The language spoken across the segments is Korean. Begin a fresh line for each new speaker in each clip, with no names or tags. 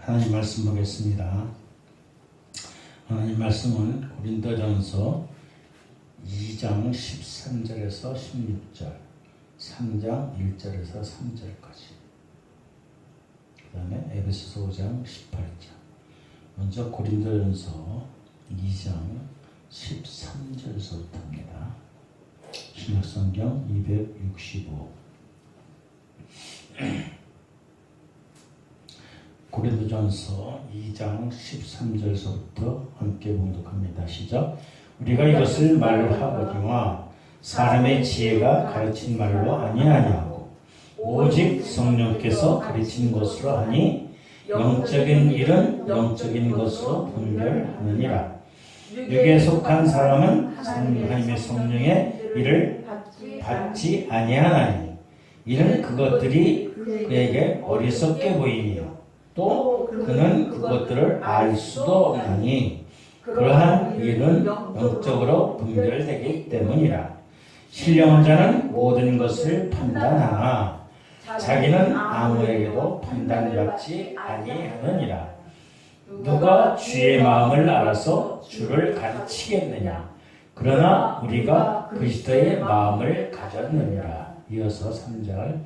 하나님 말씀 보겠습니다. 하나님 말씀은 고린도전서 2장 13절에서 16절, 3장 1절에서 3절까지, 그 다음에 에베소서 5장 18절. 먼저 고린도전서 2장 13절에서부터입니다. 신약성경 265. 고린도전서 2장 13절에서부터 함께 봉독합니다. 시작. 우리가 이것을 말하거니와 사람의 지혜가 가르친 말로 아니하냐고 오직 성령께서 가르친 것으로 하니 영적인 일은 영적인 것으로 분별하느니라. 육에 속한 사람은 하나님의 성령의 일을 받지 아니하나니 이는 그것들이 그에게 어리석게 보이니 또 그는 그것들을 알 수도 없나니 그러한 일은 영적으로 분별되기 때문이라. 신령한 자는 모든 것을 판단하나 자기는 아무에게도 판단받지 아니하느니라. 누가 주의 마음을 알아서 주를 가르치겠느냐. 그러나 우리가 그리스도의 마음을 가졌느니라. 이어서 3절.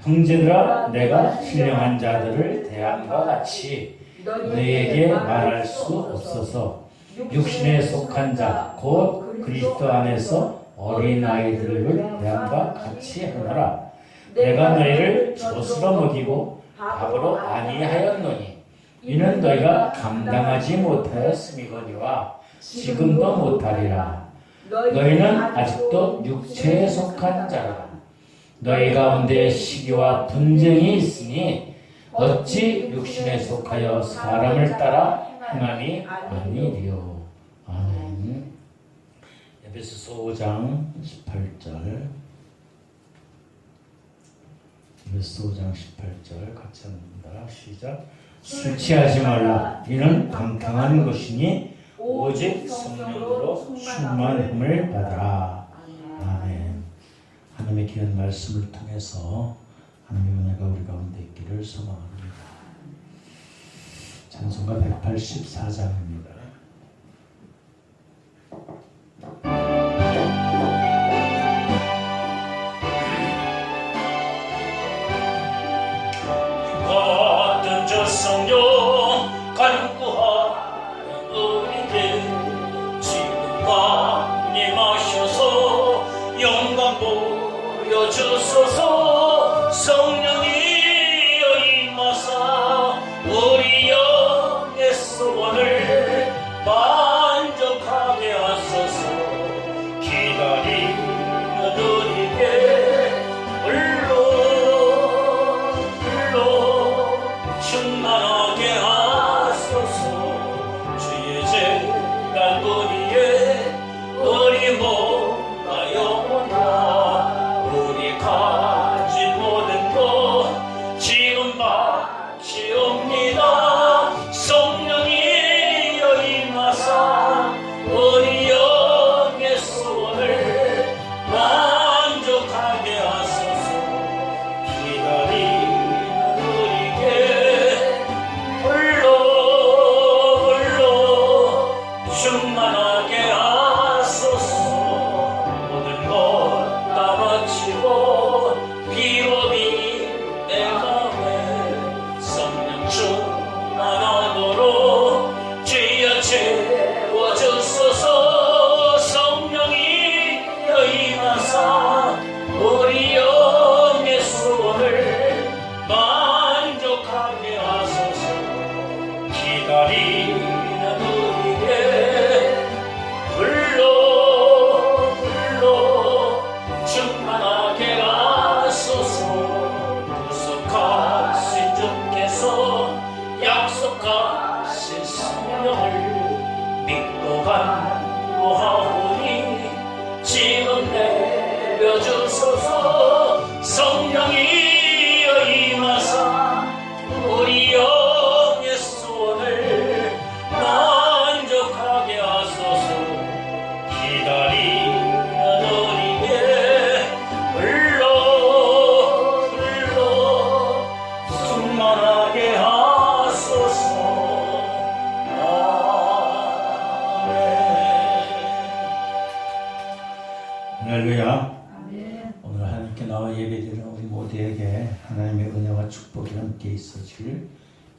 형제들아, 내가 신령한 자들을 대함과 같이 너희에게 말할 수 없어서 육신에 속한 자 곧 그리스도 안에서 어린아이들을 대함과 같이 하노라. 내가 너희를 젖으로 먹이고 밥으로 아니하였노니 이는 너희가 감당하지 못하였음이거니와 지금도 못하리라. 너희는 아직도 육체에 속한 자라. 너희 가운데 시기와 분쟁이 있으니 어찌 육신에 속하여 사람을 따라 행함이 아니리요. 아멘. 에베소서 5장 18절. 에베소서 5장 18절 같이 합니다. 시작. 술 취하지 말라. 이는 방탕한 것이니 오직 성령으로 충만함을 받으라. 아멘. 하나님의 귀한 말씀을 통해서 하나님의 은혜가 우리 가운데 있기를 소망합니다. 찬송가 184장입니다.
같은 저 성령 간구하는 우리들 지금과 임하셔서 영광 보여주소서. 성령이여 임하사 우리 영의 소원을 만족하게 하소서. 기다리는 우리에게 충만하게 하소서. 주의 재단 우리의 우리 몸과 영혼과 우리 가진 모든 것 지금 바치옵니다. 성령이여 임하사 우리 영의 소원을 만족하게 하소서. 기다리는 충만하게 하소서. 모든 것 다 바치고 비로비 내 마음에 성령 충만하도록 주여 채워주소서. 성령이여 임하사 우리 영의 소원을 만족하게 하소서. 기다리는 충만하게 하소서. 구속하신 주께서 약속하신 성령을 믿고 간구하오니 지금 내려주소서. 성령이여 임하사 우리 영의 소원을 만족하게 하소서. 기다리는 충만하게 하소서.
할렐루야.
아멘.
오늘 하나님께 나와 예배드리는 우리 모두에게 하나님의 은혜와 축복이 함께 있어지길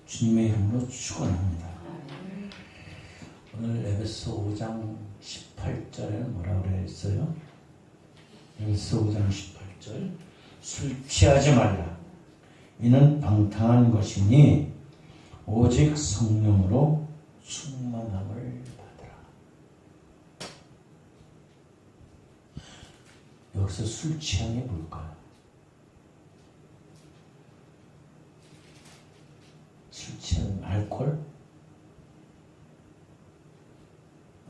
주님의 이름으로 축원합니다. 오늘 에베소 5장 18절에는 뭐라고 그랬어요? 에베소 5장 18절 술 취하지 말라. 이는 방탕한 것이니 오직 성령으로 충만함을 받으라. 여기서 술 취한 게 뭘까요? 술 취한 알코올?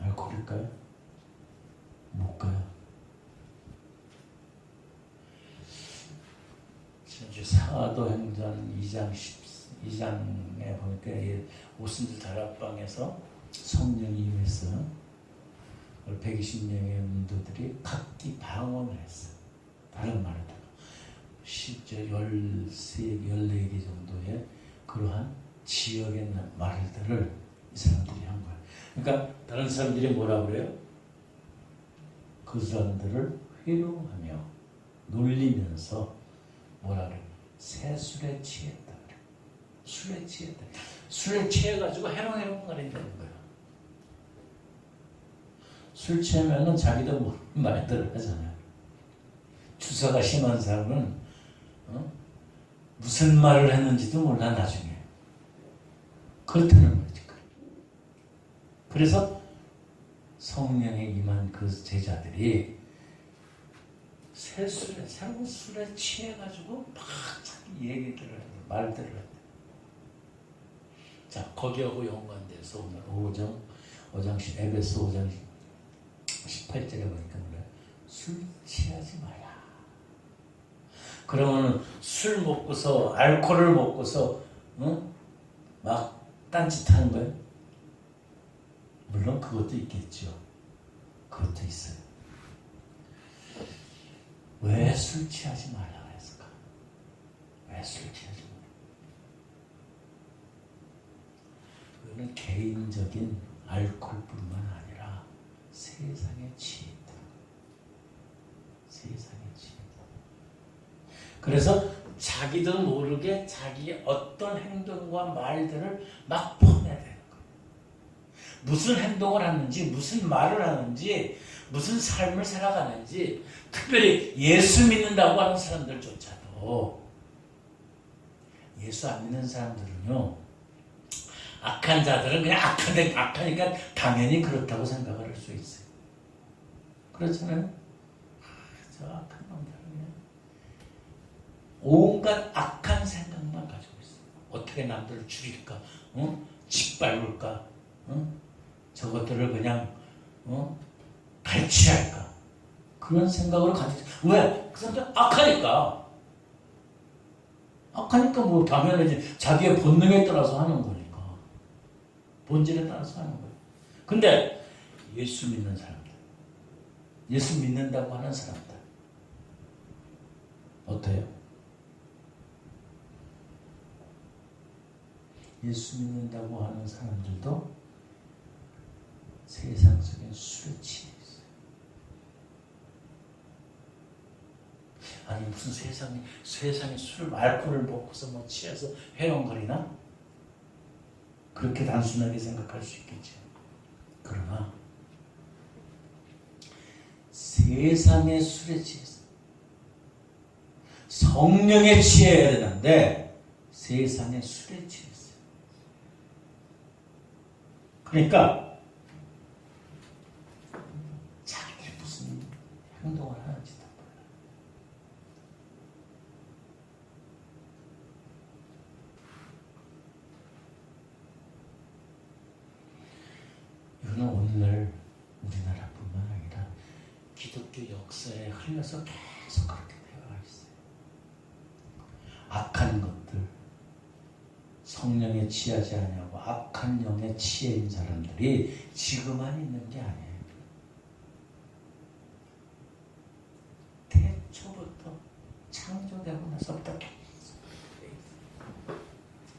알코올일까요? 뭘까요? 지난주 사도행전 2장에 보니까 오순절 다락방에서 성령이 임했어요. 120명의 문도들이 각기 방언을 했어요. 다른 말로다가 실제 14개 정도의 그러한 지역의 말들을 이 사람들이 한 거예요. 그러니까 다른 사람들이 뭐라 그래요? 그 사람들을 회유하며 놀리면서 뭐라 그래요? 새술에 취했다 그래요. 술에 취했다. 술에 취해가지고 해롱해롱거린다는 거예요. 술 취하면은 자기도 모르는 말들을 하잖아요. 주사가 심한 사람은 무슨 말을 했는지도 몰라 나중에. 그렇다는 거지. 그래서 성령에 임한 그 제자들이 새로운 술에 취해가지고 막 자기 얘기들을 하고 말들을 한다. 자, 거기하고 연관돼서 오늘 에베소 5장 18절에 보니까 뭐래요? 술 취하지 마라. 그러면 술 먹고서 알코올을 먹고서 막 딴짓하는 거예요? 물론 그것도 있겠죠. 그것도 있어요. 왜 술 취하지 말라고 했을까? 왜 술 취하지 말라? 그거는 개인적인 알코올뿐만 아니라 세상에 취했다. 세상에 취했다. 그래서 자기도 모르게 자기의 어떤 행동과 말들을 막 퍼내야 되는 거예요. 무슨 행동을 하는지, 무슨 말을 하는지, 무슨 삶을 살아가는지, 특별히 예수 믿는다고 하는 사람들조차도, 예수 안 믿는 사람들은요, 악한 자들은 그냥 악하니까 당연히 그렇다고 생각을 할 수 있어요. 그렇잖아요? 저 악한 놈들은 그냥 온갖 악한 생각만 가지고 있어요. 어떻게 남들을 죽일까? 짓밟을까? 저것들을 그냥 갈취할까? 그런 생각으로 가지고 있어요. 왜? 그 사람들 악하니까. 악하니까 뭐 당연하지. 자기의 본능에 따라서 하는 거니까. 본질에 따라서 하는 거예요. 근데 예수 믿는 사람들, 예수 믿는다고 하는 사람들 어때요? 예수 믿는다고 하는 사람들도 세상적인 술에 취해 있어요. 아니 무슨 세상에 술을 알코올을 먹고서 뭐 취해서 해롱거리나? 그렇게 단순하게 생각할 수 있겠죠. 그러나 세상의 술에 취해서 성령에 취해야 되는데 세상의 술에 취했어요. 그러니까 자기 무슨 행동을 하는지도 몰라. 이거는 오늘날 우리나라뿐만 아니라 기독교 역사에 흘러서 계속 그렇게 되어 있어요. 악한 것들, 성령에 취하지 않냐고 악한 영에 취해 있는 사람들이 지금만 있는 게 아니에요. 태초부터 창조되고 나서부터 계속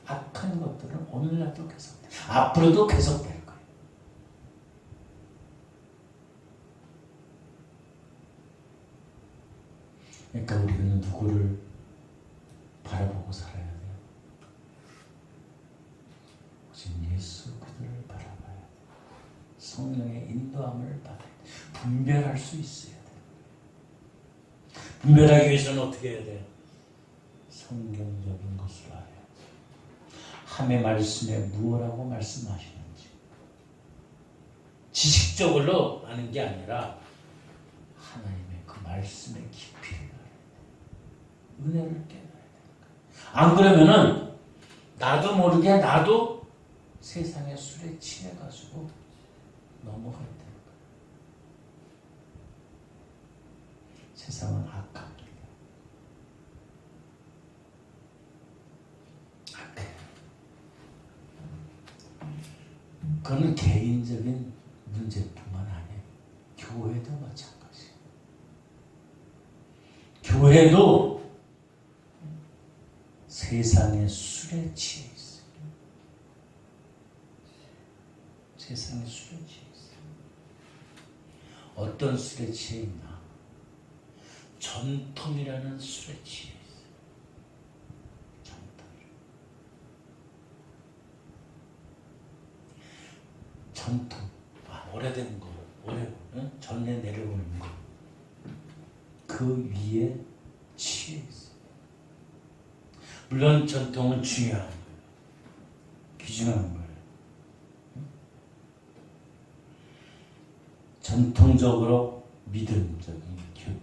악한 것들은 오늘날도 계속돼. 앞으로도 계속될 거예요. 그러니까 우리는 누구를 바라보고 살아야 돼요? 오직 예수 그들을 바라봐야 돼요. 성령의 인도함을 받아야 돼요. 분별할 수 있어야 돼요. 분별하기 위해서는 어떻게 해야 돼요? 성경적인 것을 알아야 돼요. 함의 말씀에 무엇라고 말씀하시는지 지식적으로 아는 게 아니라 하나님의 그 말씀의 깊이를 알아야 돼요. 은혜를 깨달아야 돼요. 안 그러면은 나도 모르게 나도 세상의 술에 취해가지고 넘어가야 돼요. 세상은 악합니다. 악해. 그건 개인적인 문제뿐만 아니에요. 교회도 마찬가지예요. 교회도 세상의 술에 취해 있어요. 세상의 술에 취해 있어요. 어떤 술에 취해 있나? 전통이라는 술에 취해 있어요. 전통. 오래된 거, 전에 내려오는 거. 그 위에 취해 있어요. 물론 전통은 중요한 거예요. 귀중한 거예요. 전통적으로 믿음적인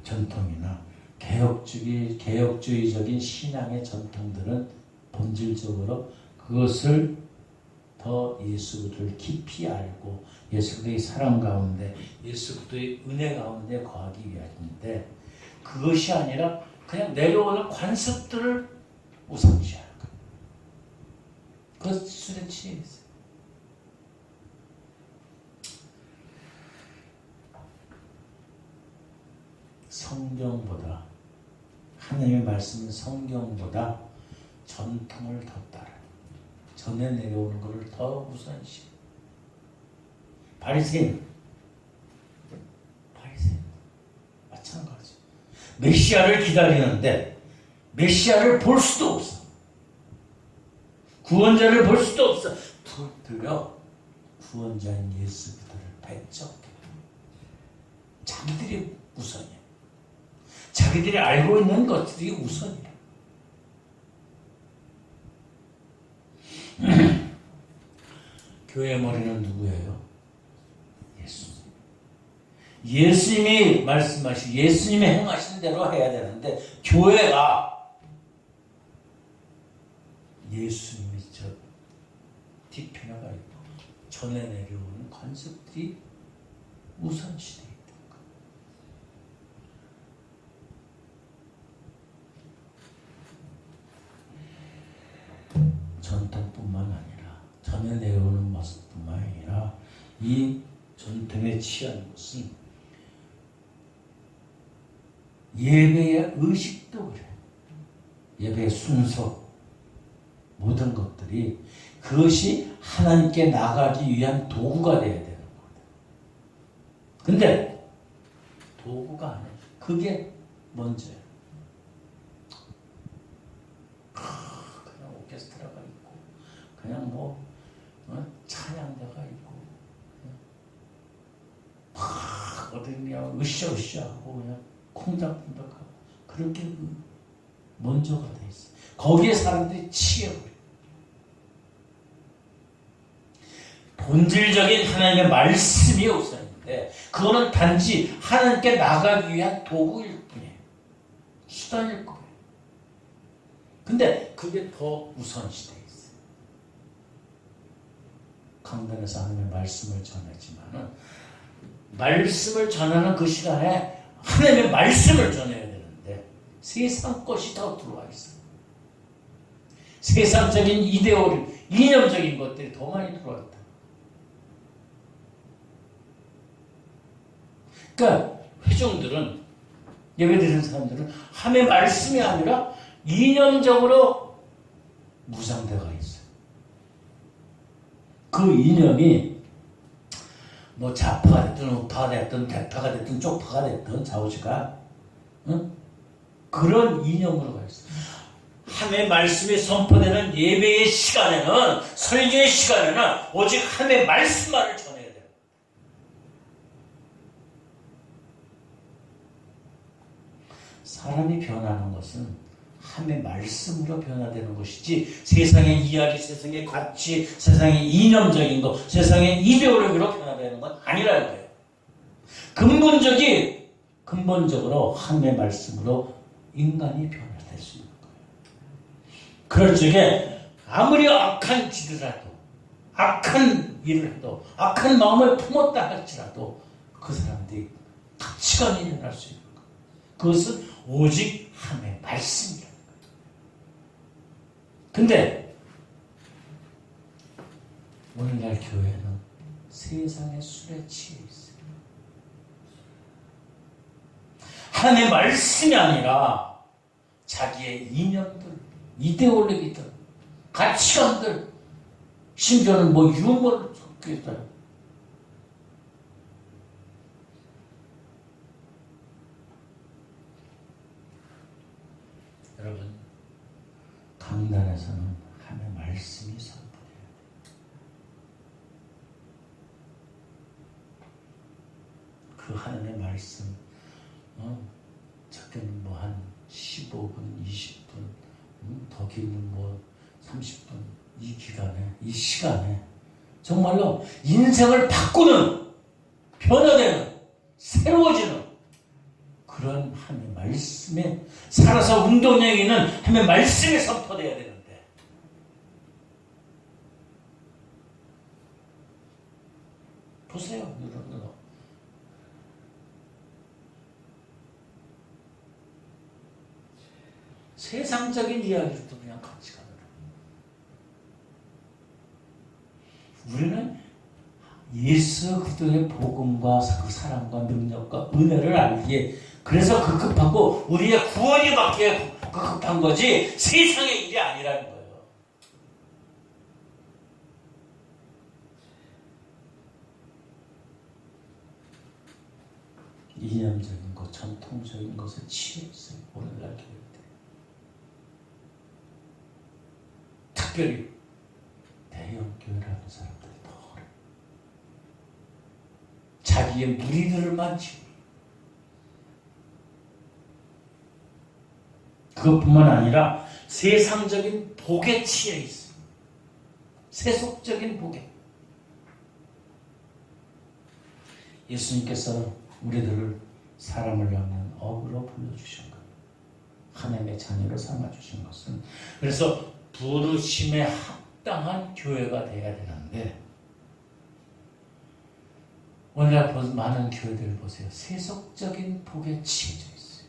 전통이나 개혁주의적인 신앙의 전통들은 본질적으로 그것을 더 예수 그리스도를 깊이 알고 예수 그리스도의 사랑 가운데 예수 그리스도의 은혜 가운데 거하기 위함인데 그것이 아니라 그냥 내려오는 관습들을 우선시하는 거예요. 그것 술에 취해 있어요. 성경보다 하나님의 말씀은 성경보다 전통을 더 따라요. 전에 내려오는 것을 더 우선시. 바리새인 마찬가지. 메시아를 기다리는데 메시아를 볼 수도 없어. 구원자를 볼 수도 없어. 들여 구원자인 예수 그들을 배척해. 자기들이 우선이야. 자기들이 알고 있는 것들이 우선이야. 교회의 머리는 누구예요? 예수님. 예수님이 말씀하시고 예수님이 행하신 대로 해야 되는데 교회가 예수님이 저 뒤편화가 있고 전에 내려오는 관습들이 우선시되어 있다. 전통뿐만 아니라 전에 내려오는 모습뿐만 아니라 이 전통에 취한 것은 예배의 의식도 그래. 예배의 순서 모든 것들이 그것이 하나님께 나가기 위한 도구가 되어야 되는 거다. 근데 도구가 아니야. 그게 먼저야. 그냥 오케스트라가 있고 그냥 찬양대가 있고 막 어디 그냥 으쌰으쌰하고 그냥 콩닥콩닥하고 그렇게 먼저가 돼 있어. 거기에 사람들이 취해버려. 본질적인 하나님의 말씀이 우선인데 그거는 단지 하나님께 나가기 위한 도구일 뿐이에요. 수단일 거예요. 근데 그게 더 우선시돼 있어요. 강단에서 하나님의 말씀을 전하지만은 말씀을 전하는 그 시간에 하나님의 말씀을 전해야 되는데 세상 것이 더 들어와 있어요. 세상적인 이데올리, 이념적인 것들이 더 많이 들어와 있다. 그러니까 회중들은 예배드리는 사람들은 하나님의 말씀이 아니라 이념적으로 무장되어 있어요. 그 이념이 좌파가 됐든 우파가 됐든 대파가 됐든 쪽파가 됐든 좌우지가 그런 이념으로 가 있어요.
하나님의 말씀이 선포되는 예배의 시간에는, 설교의 시간에는 오직 하나님의 말씀만을 전해야 돼요.
사람이 변하는 것은 하나님의 말씀으로 변화되는 것이지 세상의 이야기, 세상의 가치, 세상의 이념적인 것, 세상의 이데올로기로 변화되는 건 아니라는 거예요. 근본적으로 하나님의 말씀으로 인간이 변화될 수 있는 거예요. 그럴 적에 아무리 악한 짓이라도, 악한 일을 해도, 악한 마음을 품었다 할지라도 그 사람들이 가치관이 일어날 수 있는 거예요. 그것은 오직 하나님의 말씀이라는 거예요. 근데 오늘날 교회는 세상의 술에 취해 있어요. 하나님의 말씀이 아니라 자기의 이념들, 이데올로기들, 가치관들, 심지어는 뭐 유머를 섞여 있어요. 여러분, 강단에서는 하나님의 말씀이 선포돼야 돼요. 그 하나님의 말씀, 적게는 뭐 한 15분, 20분, 더 길면 뭐 30분, 이 기간에, 이 시간에 정말로 인생을 바꾸는, 변화되는, 새로워지는 그런 하나님의 말씀에 살아서 운동량이는 하나님의 말씀에 선포돼야 되는데, 보세요, 여러분. 세상적인 이야기도 그냥 같이 가더라고요. 우리는 예수 그리스도의 복음과 그 사랑과 능력과 은혜를 알기에 그래서 급급하고 우리의 구원이 받기에 급급한 거지 세상의 일이 아니라는 거예요. 이념적인 것, 전통적인 것에 취해 있어요. 오늘날 교회들. 특별히 대형 교회라는 사람들이 더 그래. 자기의 무리들만 지고 그것뿐만 아니라 세상적인 복에 취해 있어요. 세속적인 복에. 예수님께서 우리들을 사람을 낳는 어부로 불러주신 거예요. 하나님의 자녀로 삼아주신 것은. 그래서 부르심에 합당한 교회가 돼야 되는데 오늘날 많은 교회들 보세요. 세속적인 복에 취해져 있어요.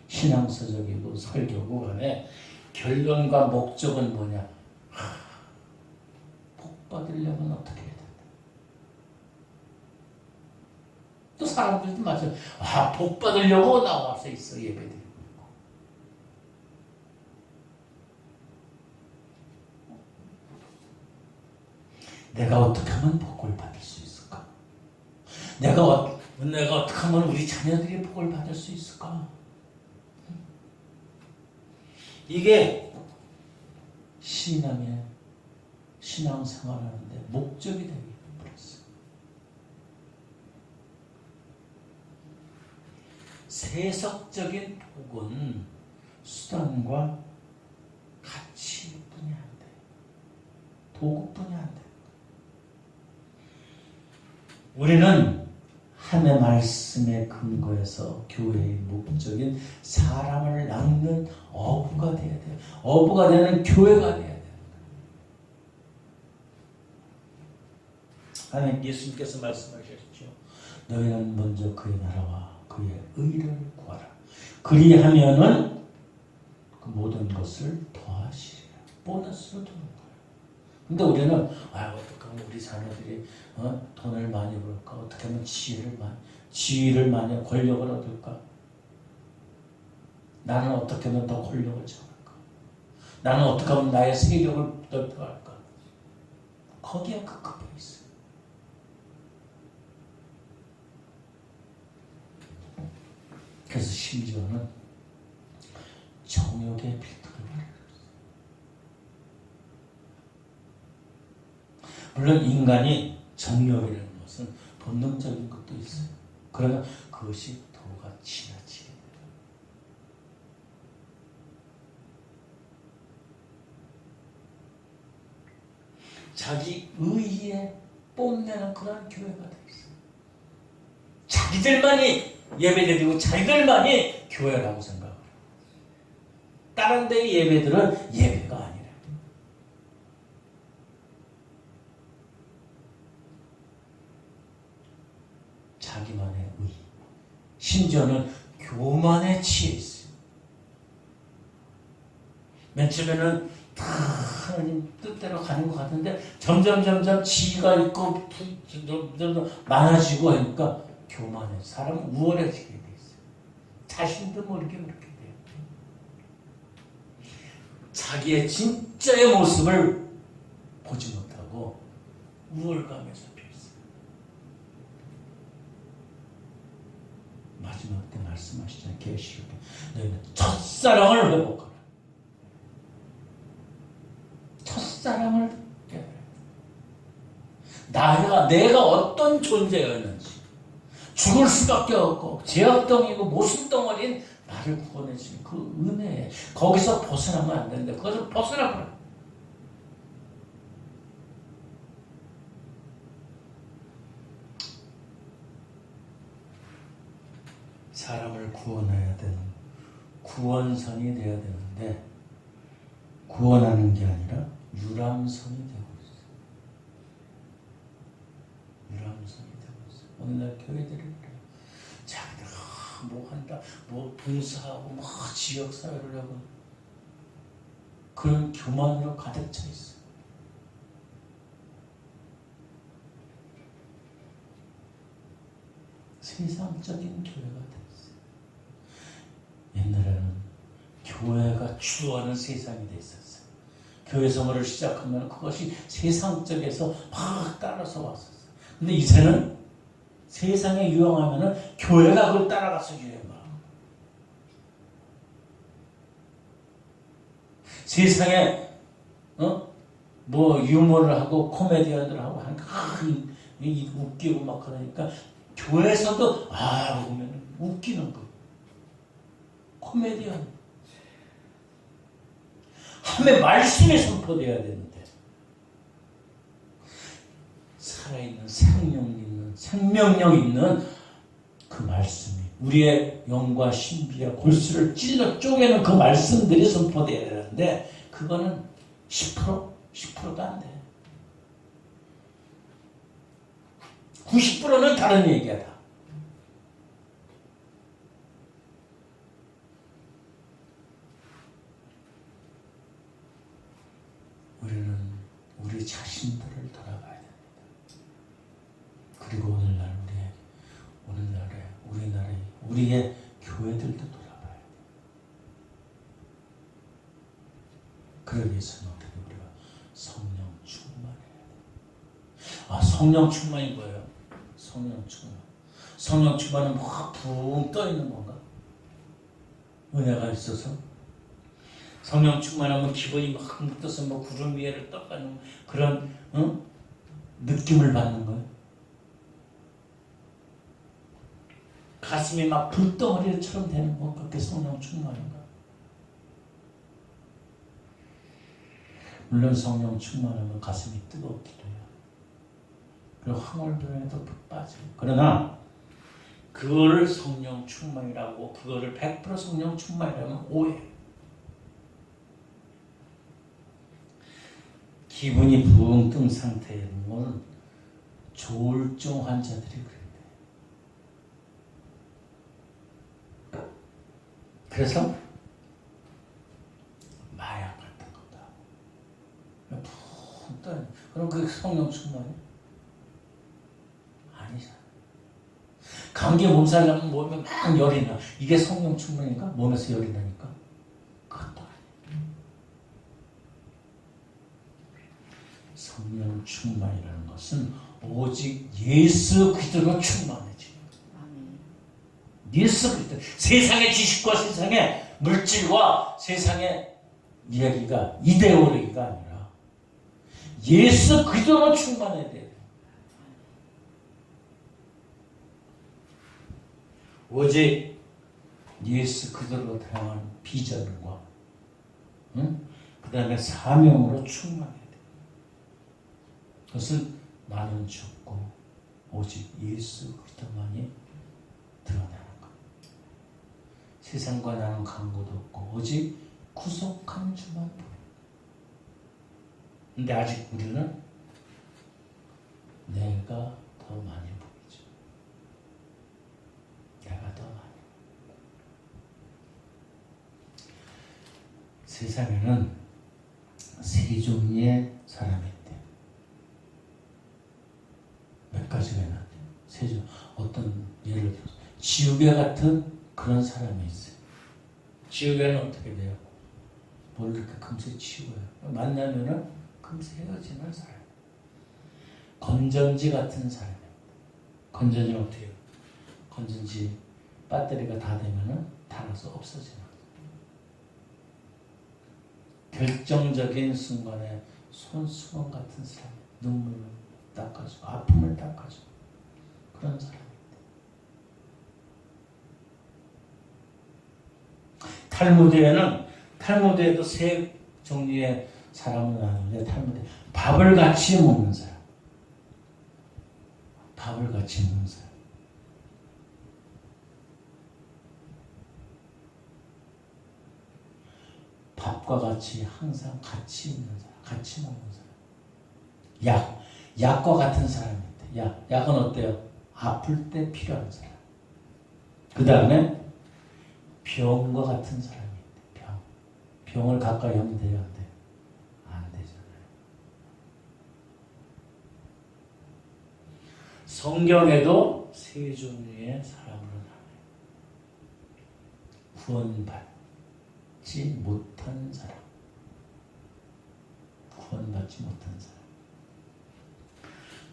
신앙서적이고 설교고 간에 결론과 목적은 뭐냐? 복 받으려면 어떻게 해야 된다. 또 사람들도 맞아요. 복 받으려고 나와서 있어 예배드리고. 내가 어떻게 하면 복을 받을 수 있을까? 내가 어떻게 하면 우리 자녀들이 복을 받을 수 있을까? 이게 신앙생활하는데 목적이 되게 버렸어요. 세속적인 복은 수단과 가치뿐이 안 돼. 도구뿐이 안 돼. 우리는 하나님의 말씀에 근거해서 교회의 목적인 사람을 낳는 어부가 돼야 돼요. 어부가 되는 교회가 돼야 돼요. 하나님 예수님께서 말씀하셨죠. 너희는 먼저 그의 나라와 그의 의를 구하라. 그리하면은 그 모든 것을 더하시리라. 보너스로 주는 거예요. 근데 우리는 어떻게 하면 우리 자녀들이 돈을 많이 벌까? 어떻게 하면 지위를 많이 권력을 얻을까? 나는 어떻게 하면 더 권력을 잡을까? 나는 어떻게 하면 나의 세력을 넓혀갈까? 거기에 급급해 있어요. 그래서 심지어는 정욕의 필터를 발휘했어요. 물론 인간이 정욕이라는 것은 본능적인 것도 있어요. 그러나 그것이 도가 지나치게 돼요. 자기 의의에 뽐내는 그런 교회가 되어 있어요. 자기들만이 예배드리고 자기들만이 교회라고 생각해요. 다른 데의 예배들은 예배가 아니라 자기만의 의, 심지어는 교만에 취해 있어요. 맨 처음에는 다 하나님 뜻대로 가는 것 같은데 점점 지위가 있고 점점 많아지고 하니까 교만해. 사람은 우월해지게 돼 있어요. 자신도 모르게 그렇게 돼요. 자기의 진짜의 모습을 보지 못하고 우월감에 잡혀 있어요. 마지막 때 말씀하시잖아요. 계시록에 너희는 첫사랑을 회복하라. 첫사랑을 깨달아라. 내가 어떤 존재였는지, 죽을 수밖에 없고 죄악덩이고 모순덩어리인 나를 구원해주신 그 은혜에 거기서 벗어나면 안 되는데 그것을 벗어나버려. 사람을 구원해야 되는 구원선이 되어야 되는데 구원하는 게 아니라 유람선이 되고 있어요. 유람선이 되고 있어요. 오늘날 교회들이 그래요. 자기들 뭐 한다, 뭐 봉사하고 뭐 지역사회를 하고 그런 교만으로 가득 차 있어요. 세상적인 교회가 됐어요. 옛날에는 교회가 주도하는 세상이 됐었어요. 교회 생활을 시작하면 그것이 세상적에서 막 따라서 왔었어요. 근데 이제는 세상에 유행하면은 교회가 그걸 따라가서 유행하. 세상에 뭐 유머를 하고 코미디언들 하고 하니까 웃기고 막 그러니까 교회에서도 보면 웃기는 거. 코미디언. 하나님의 말씀이 선포되어야 되는데 살아있는 생명력 있는 그 말씀이 우리의 영과 신비와 골수를 찔러 쪼개는 그 말씀들이 선포되어야 되는데 그거는 10%도 안 돼. 90%는 다른 얘기야. 우리는 우리 자신들을 돌아봐야 됩니다. 그리고 오늘날에 우리의 교회들도 돌아봐야 돼요. 그러기 위해서는 어떻게 우리가 성령 충만해야 돼요. 성령 충만이 뭐예요? 성령 충만은 막 붕 떠 있는 건가? 은혜가 있어서 성령 충만하면 기분이 막 떠서 뭐 구름 위에를 떠가는 그런 느낌을 받는 거예요. 가슴이 막 불덩어리처럼 되는 거 그렇게 성령 충만인가? 물론 성령 충만하면 가슴이 뜨겁기도 해요. 그리고 황홀변에도 푹 빠지고. 그러나 그거를 성령 충만이라고 그거를 100% 성령 충만이라면 오해. 기분이 붕 뜬 상태에 보면 조울증 환자들이 그래요. 그래서 마약 같은 것도 하고 푹 떠요. 그럼 그게 성령 충만이? 아니잖아. 감기 몸살 나면 몸에 막 열이 나. 이게 성령 충만인가? 몸에서 열이 나니까? 그것도 아니에요. 성령 충만이라는 것은 오직 예수 그리스도로 충만해지는 거예요.
예수 그리스도. 세상의 지식과 세상의 물질과 세상의 이야기가 이데올로기가 아니라 예수 그리스도로 충만해야 돼요. 오직 예수 그리스도로 향한 비전과 그 다음에 사명으로 충만해야 돼요. 그것은 나는 죽고 오직 예수 그리스도만이 드러나는 것. 세상과 나는 간고도 없고 오직 구속한 주만 보여. 근데 아직 우리는 내가 더 많이 보이죠. 내가 더 많이. 세상에는 세 종류의 사람이 있대. 몇 가지가 있는데 세 종. 어떤 예를 들어서 지우개 같은 그런 사람이 있어요. 지우개는 어떻게 돼요? 뭘 이렇게 금세 치워요. 만나면은 금세 헤어지는 사람. 건전지 같은 사람입니다. 건전지는 어떻게 해요? 건전지 배터리가 다 되면은 닳아서 없어지는. 결정적인 순간에 손수건 같은 사람. 눈물을 닦아주고 아픔을 닦아주고 그런 사람입니다. 탈무드에도 세 종류의 사람을 나누는데 탈무드에 밥을 같이 먹는 사람. 밥을 같이 먹는 사람. 밥과 같이 항상 같이 있는 사람. 같이 먹는 사람. 약과 같은 사람입니다. 약은 어때요? 아플 때 필요한 사람. 그 다음에 병과 같은 사람이 있대. 병을 가까이 하면 돼요? 안 돼요? 안 되잖아요. 성경에도 세 종류의 사람으로 나와요. 구원받지 못한 사람. 구원받지 못한 사람.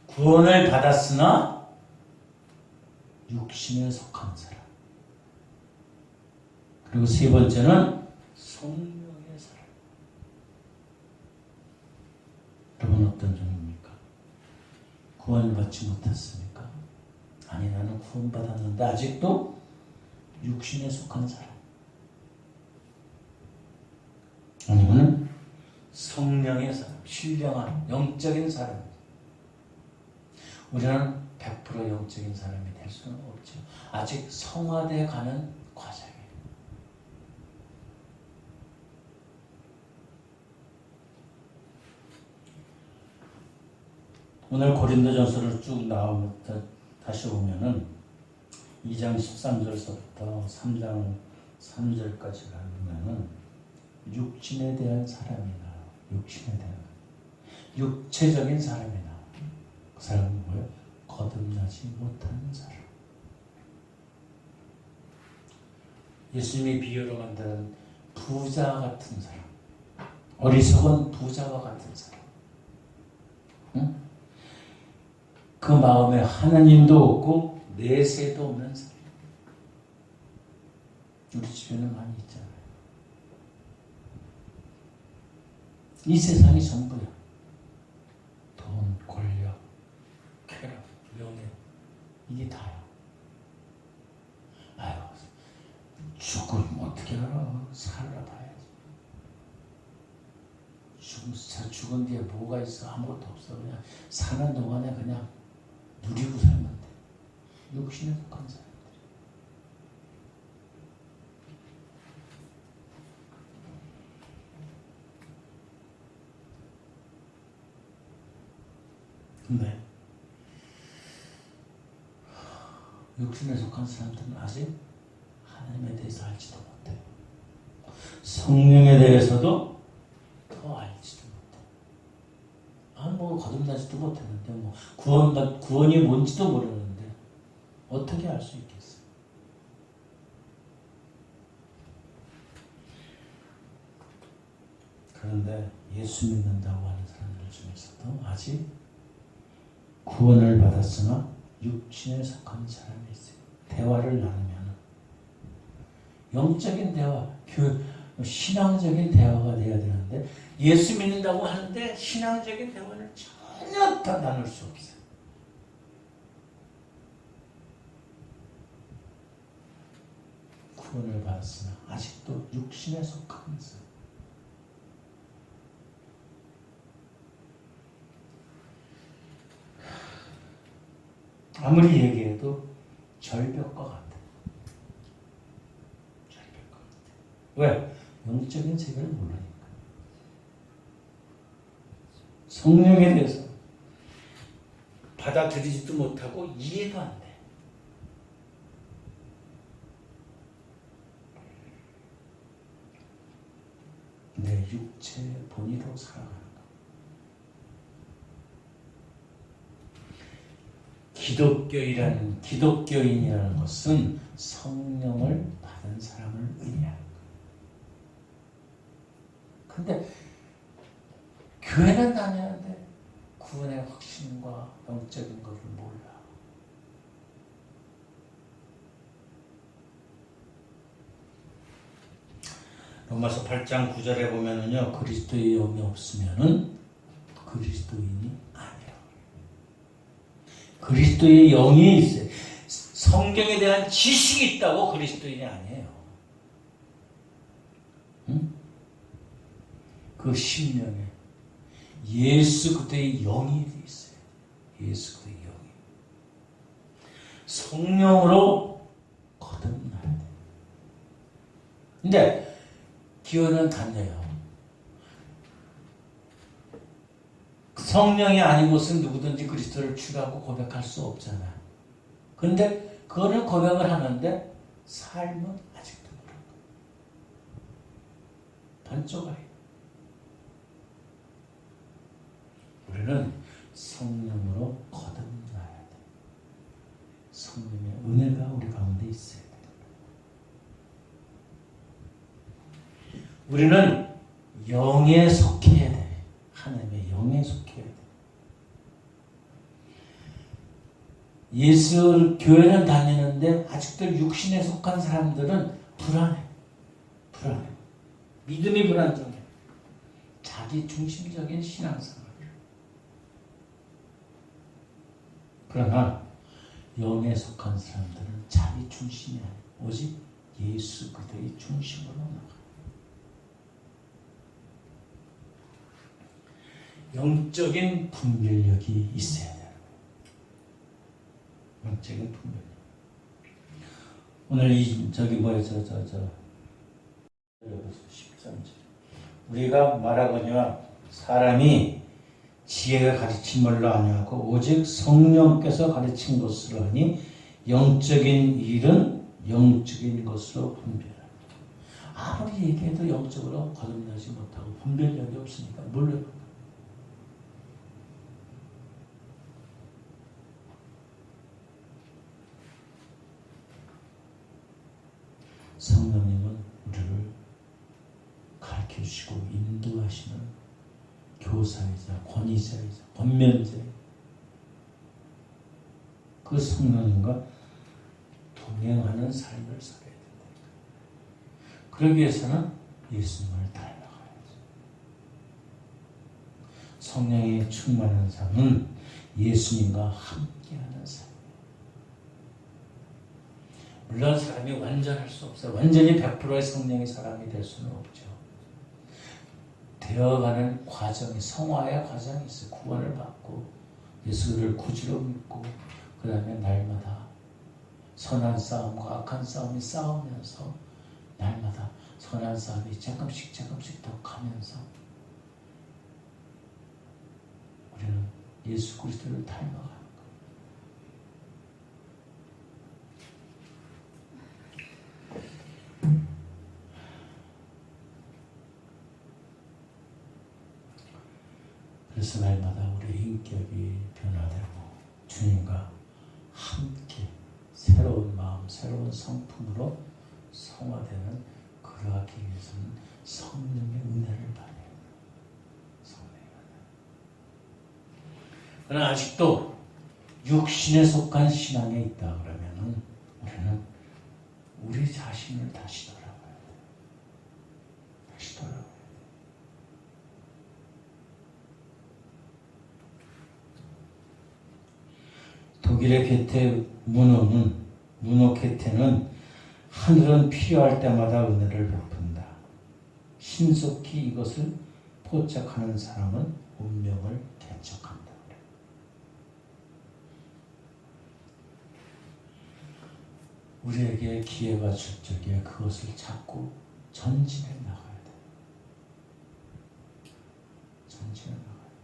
구원을 받았으나 육신에 속한 사람. 그리고 세 번째는 성령의 사람. 여러분 어떤 종입니까? 구원을 받지 못했습니까? 아니 나는 구원받았는데 아직도 육신에 속한 사람. 아니면 성령의 사람, 신령한 영적인 사람. 우리는 100% 영적인 사람이 될 수는 없죠. 아직 성화되어 가는 과정이에요. 오늘 고린도전서를 쭉 나오면서 다시 보면은 2장 13절서부터 3장 3절까지 가면은 육신에 대한 사람이 나와요. 육신에 대한 육체적인 사람이 나와요. 그 사람은 뭐예요? 거듭나지 못한 사람. 예수님이 비유로 만드는 부자 같은 사람. 어리석은 부자와 같은 사람. 응? 그 마음에 하나님도 없고 내세도 없는 사람. 우리 주변에 많이 있잖아요. 이 세상이 전부야. 돈, 권력, 쾌락, 명예, 이게 다야. 아유, 죽으면 어떻게 알아? 살아봐야지. 죽은 뒤에 뭐가 있어? 아무것도 없어. 그냥 사는 동안에 그냥 누리고 살면 돼. 육신에 속한 사람들. 근데 육신에 속한 사람들은 아직 하나님에 대해서 알지도 못해요. 성령에 대해서도 더 알지도 못해요. 뭐 거듭나지도 못했는데 뭐 구원이 뭔지도 모르는데 어떻게 알 수 있겠어요? 그런데 예수 믿는다고 하는 사람들 중에서도 아직 구원을 받았으나 육신에 속한 사람이 있어요. 대화를 나누면 영적인 대화, 신앙적인 대화가 돼야 되는데 예수 믿는다고 하는데 신앙적인 대화를 전혀 다 나눌 수 없어요. 구원을 받았으나 아직도 육신에 속하면서 아무리 얘기해도 절벽과 같아. 절벽과 같아. 왜? 영적인 세계를 모르니까. 성령에 대해서 받아들이지도 못하고 이해도 안 돼. 내 육체의 본의로 살아가는 것. 기독교인이라는 것은 성령을 받은 사람을 의미하는 거예요. 근데 교회는 다녀야돼. 구원의 확신과 영적인 것을 몰라. 로마서 8장 9절에 보면은요, 그리스도의 영이 없으면은 그리스도인이 아니라. 그리스도의 영이 있어요. 성경에 대한 지식이 있다고 그리스도인이 아니에요. 응? 그 심령에 예수 그리스도의 영이 있어요. 예수 그리스도의 영이. 성령으로 거듭나야 돼. 근데 기원은 같네요. 성령이 아닌 것은 누구든지 그리스도를 주라고 고백할 수 없잖아. 근데 그거는 고백을 하는데 삶은 아직도 그런 거야. 반쪽아리. 우리는 성령으로 거듭나야 돼. 성령의 은혜가 우리 가운데 있어야 돼. 우리는 영에 속해야 돼. 하나님의 영에 속해야 돼. 예수 교회는 다니는데 아직도 육신에 속한 사람들은 불안해. 믿음이 불안정해. 자기 중심적인 신앙생활. 그러나 영에 속한 사람들은 자기 중심이 아니야. 오직 예수 그리스도의 중심으로 나가. 영적인 분별력이 있어야 돼요. 영적인 분별력. 오늘 저기 뭐야 13절. 우리가 말하거니와 사람이 지혜가 가르친 말로 아니하고 오직 성령께서 가르친 것으로 하니 영적인 일은 영적인 것으로 분별하라. 아무리 얘기해도 영적으로 거듭나지 못하고 분별력이 없으니까 뭘로 성령님은 우리를 가르쳐주시고 인도하시는 교사이자 권위자이자 권면자. 그 성령님과 동행하는 삶을 살아야 된다. 그러기 위해서는 예수님을 닮아가야죠. 성령이 충만한 삶은 예수님과 함께하는 삶. 물론 사람이 완전할 수 없어요. 완전히 100%의 성령의 사람이 될 수는 없죠. 되어가는 과정이, 성화의 과정이 있어요. 구원을 받고 예수를 구주로 믿고 그 다음에 날마다 선한 싸움과 악한 싸움이 싸우면서 날마다 선한 싸움이 조금씩 더 가면서 우리는 예수 그리스도를 닮아가는 거예요. 그래서 날마다 우리의 인격이 변화되고 주님과 함께 새로운 마음, 새로운 성품으로 성화되는 그러하기 위해서는 성령의 은혜를 받아야 해요. 성령의 은혜. 그러나 아직도 육신에 속한 신앙에 있다 그러면은 우리는 우리 자신을 다시 돌아보고 독일의 게테 문호 게테는 하늘은 필요할 때마다 은혜를 베푼다. 신속히 이것을 포착하는 사람은 운명을 개척한다. 우리에게 기회가 줄 적에 그것을 찾고 전진해 나가야 돼. 전진해 나가야 돼.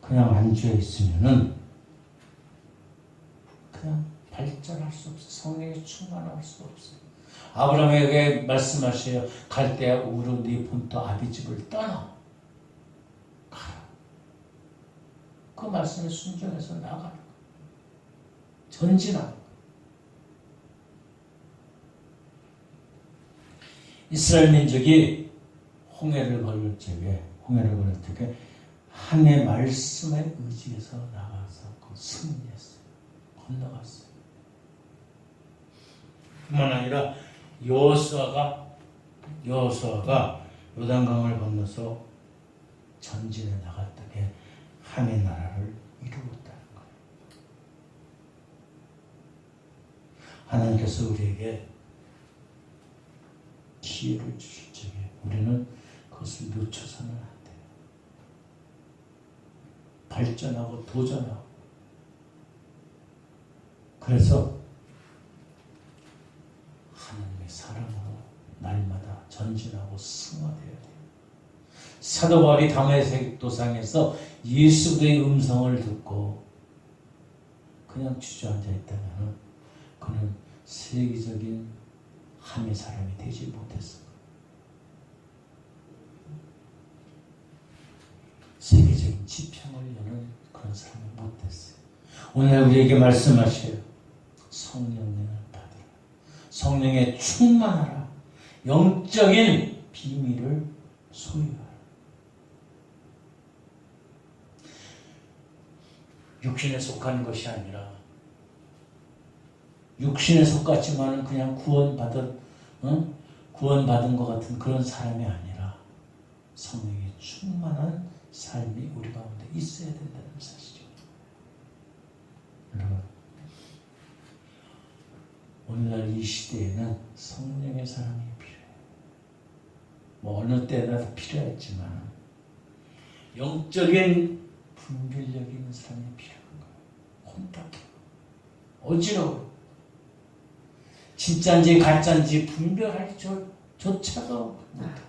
그냥 앉아 있으면은 그냥 발전할 수 없어. 성령이 충만할 수 없어. 아브라함에게 말씀하셔요. 갈대아 우르 네 본토 아비집을 떠나 가라. 그 말씀에 순종해서 나가라. 전진하라. 이스라엘 민족이 홍해를 걸을 적에 하나님의 말씀에 의지해서 나가서 승리했어요. 건너갔어요. 뿐만 아니라 여호수아가 요단강을 건너서 전진해 나갔다게 하나님의 나라를 이루었다는 거예요. 하나님께서 우리에게 기회를 주실 적에 우리는 그것을 놓쳐서는 안 돼요. 발전하고 도전하고. 그래서 하나님의 사랑으로 날마다 전진하고 승화되어야 돼요. 사도 바울이 다메섹 도상에서 예수의 음성을 듣고 그냥 주저앉아 있다면 그는 세계적인 함의 사람이 되지 못했어. 세계적인 지평을 여는 그런 사람이 못 됐어요. 오늘 우리에게 말씀하셔요. 성령님을 받으라. 성령에 충만하라. 영적인 비밀을 소유하라. 육신에 속한 것이 아니라 육신에 속았지만은 그냥 구원받은 것 같은 그런 사람이 아니라 성령의 충만한 삶이 우리 가운데 있어야 된다는 사실이죠. 여러분, 오늘날 이 시대에는 성령의 사랑이 필요해요. 뭐 어느 때나 다 필요했지만 영적인 분별력 있는 사람이 필요한 거예요. 혼탁해요. 어지러워요. 진짜인지 가짜인지 분별할 조차도 못해.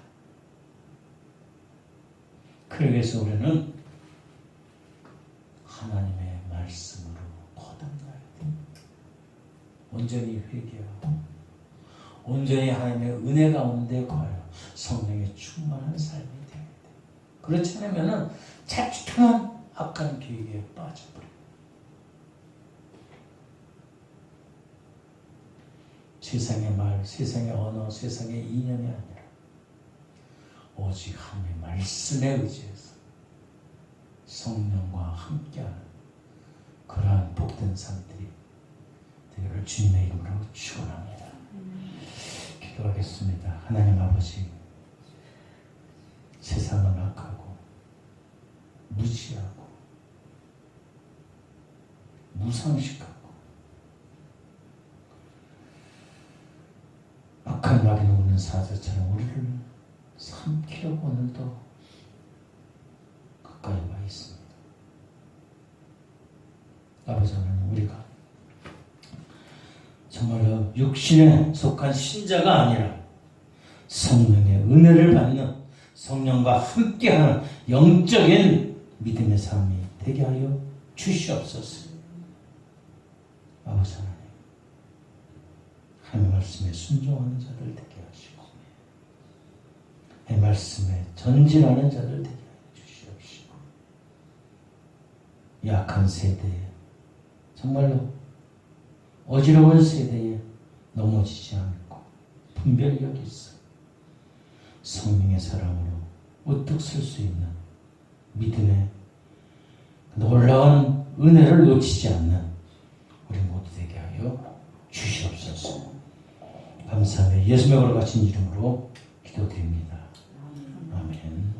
그래서 우리는 하나님의 말씀으로 거듭나야 돼. 온전히 회개하고 온전히 하나님의 은혜 가운데 거하여 성령의 충만한 삶이 되어야 돼. 그렇지 않으면 자칫하면 악한 계획에 빠져버려. 세상의 말, 세상의 언어, 세상의 이념이 아니라 오직 하나님의 말씀에 의지해서 성령과 함께하는 그러한 복된 삶들이 되기를 주님의 이름으로 축원합니다. 기도하겠습니다. 하나님 아버지, 세상은 악하고 무지하고 무상식하고 악한 마귀 놓는 사자처럼 우리를 삼키려고 오늘도 가까이 와 있습니다. 아버지 하나님, 우리가 정말로 육신에 속한 신자가 아니라 성령의 은혜를 받는 성령과 함께하는 영적인 믿음의 삶이 되게 하여 주시옵소서. 아버지 하나님, 하나님의 말씀에 순종하는 자들 되게 하시고 하나님의 말씀에 전진하는 자들 되게 하여 주시옵시고, 약한 세대에 정말로 어지러운 세대에 넘어지지 않고 분별력이 있어 성령의 사랑으로 우뚝 설 수 있는 믿음의 놀라운 은혜를 놓치지 않는 우리 모두 되게 하여 주시옵소서. 감사하며 예수님의 거룩하신 이름으로 기도드립니다. 아멘.